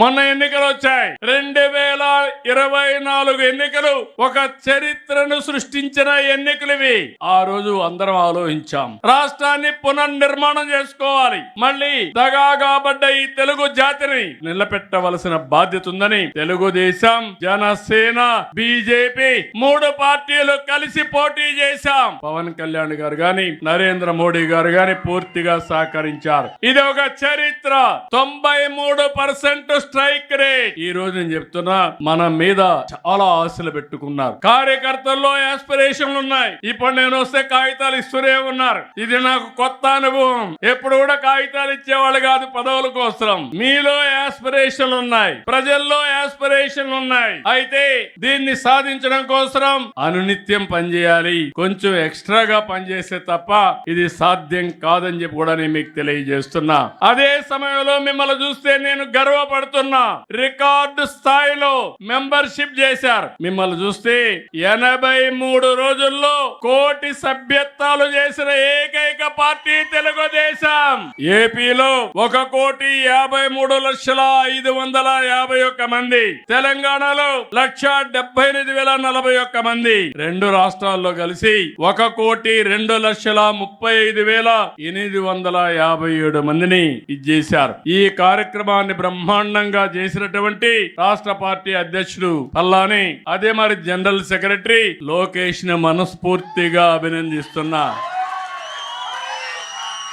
మొన్న ఎన్నికలు వచ్చాయి. 2024 ఎన్నికలు ఒక చరిత్రను సృష్టించిన ఎన్నికలు ఇవి. ఆ రోజు అందరం ఆలోచించాం, రాష్ట్రాన్ని పునర్నిర్మాణం చేసుకోవాలి, మళ్ళీ దగాగాబడ్డ ఈ తెలుగు జాతిని నిలబెట్టవలసిన బాధ్యత ఉందని తెలుగుదేశం, జనసేన, బీజేపీ 3 పార్టీలు కలిసి పోటీ చేశాం. పవన్ కళ్యాణ్ గారు గాని, నరేంద్ర మోడీ గారు గాని పూర్తిగా సహకరించారు. ఇది ఒక చరిత్ర. 93% స్ట్రైక్ రేట్. ఈ రోజు నేను చెప్తున్నా, మన మీద చాలా ఆశలు పెట్టుకున్నారు. కార్యకర్తల్లో ఆస్పిరేషన్లు ఉన్నాయి. ఇప్పుడు నేను వస్తే కాగితాలు ఇస్తూనే ఉన్నారు. ఇది నాకు కొత్త అనుభవం. ఎప్పుడు కూడా కాగితాలు ఇచ్చేవాళ్ళు కాదు పదవుల కోసం. మీలో ఆస్పిరేషన్లు ఉన్నాయి, ప్రజల్లో ఆస్పిరేషన్లు ఉన్నాయి. అయితే దీన్ని సాధించడం కోసం అనునిత్యం పనిచేయాలి. కొంచెం ఎక్స్ట్రాగా పనిచేస్తే తప్ప ఇది సాధ్యం కాదని చెప్పి కూడా నేను మీకు తెలియజేస్తున్నా. అదే సమయంలో మిమ్మల్ని చూస్తే నేను గర్వపడుతున్నా. రికార్డు స్థాయిలో మెంబర్షిప్ చేశారు. మిమ్మల్ని చూస్తే 83 రోజుల్లో 1 కోటి సభ్యత్వాలు చేసిన ఏకైక పార్టీ తెలుగుదేశం. ఏపీలో 1,53,551 మంది, తెలంగాణలో 1,78,041 మంది, 2 రాష్ట్రాల్లో కలిసి 1,32,35,857 మందిని ఇచ్చేశారు. ఈ కార్యక్రమాన్ని బ్రహ్మాండంగా చేసినటువంటి రాష్ట్ర పార్టీ అధ్యక్షుడు పల్లాని, అదే మరి జనరల్ సెక్రటరీ లోకేష్ ని మనస్ఫూర్తిగా అభినందిస్తున్నా.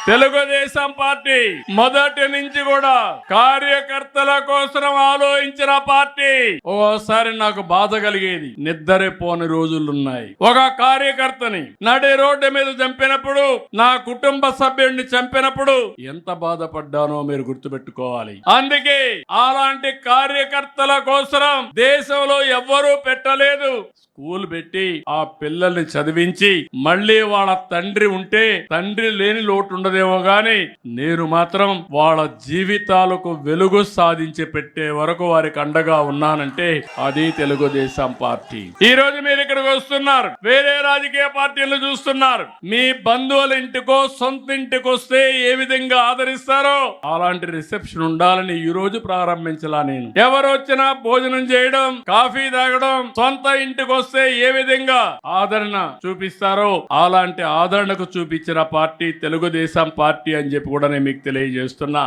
తెలుగుదేశం పార్టీ మొదటి నుంచి కూడా కార్యకర్తల కోసం ఆలోచించిన పార్టీ. ఓసారి నాకు బాధ కలిగేది, నిద్రపోని రోజులున్నాయి. ఒక కార్యకర్తని నడి రోడ్డు మీద చంపినప్పుడు, నా కుటుంబ సభ్యుడిని చంపినప్పుడు ఎంత బాధపడ్డానో మీరు గుర్తుపెట్టుకోవాలి. అందుకే అలాంటి కార్యకర్తల కోసం దేశంలో ఎవ్వరూ పెట్టలేదు. స్కూల్ పెట్టి ఆ పిల్లల్ని చదివించి, మళ్ళీ వాళ్ళ తండ్రి ఉంటే తండ్రి లేని లోటు ఉండదేమో గాని, నేను మాత్రం వాళ్ళ జీవితాలకు వెలుగు సాధించి పెట్టే వరకు వారికి అండగా ఉన్నానంటే అది తెలుగుదేశం పార్టీ. ఈ రోజు మీరు ఇక్కడికి వస్తున్నారు, వేరే రాజకీయ పార్టీలు చూస్తున్నారు. మీ బంధువుల ఇంటికో సొంత ఇంటికి వస్తే ఏ విధంగా ఆదరిస్తారో అలాంటి రిసెప్షన్ ఉండాలని ఈ రోజు ప్రారంభించలా. నేను ఎవరు వచ్చినా భోజనం చేయడం, కాఫీ తాగడం, సొంత ఇంటికి వస్తే ఏ విధంగా ఆదరణ చూపిస్తారో అలాంటి ఆదరణకు చూపించిన పార్టీ తెలుగుదేశం పార్టీ అని చెప్పి కూడా నేను మీకు తెలియజేస్తున్నా.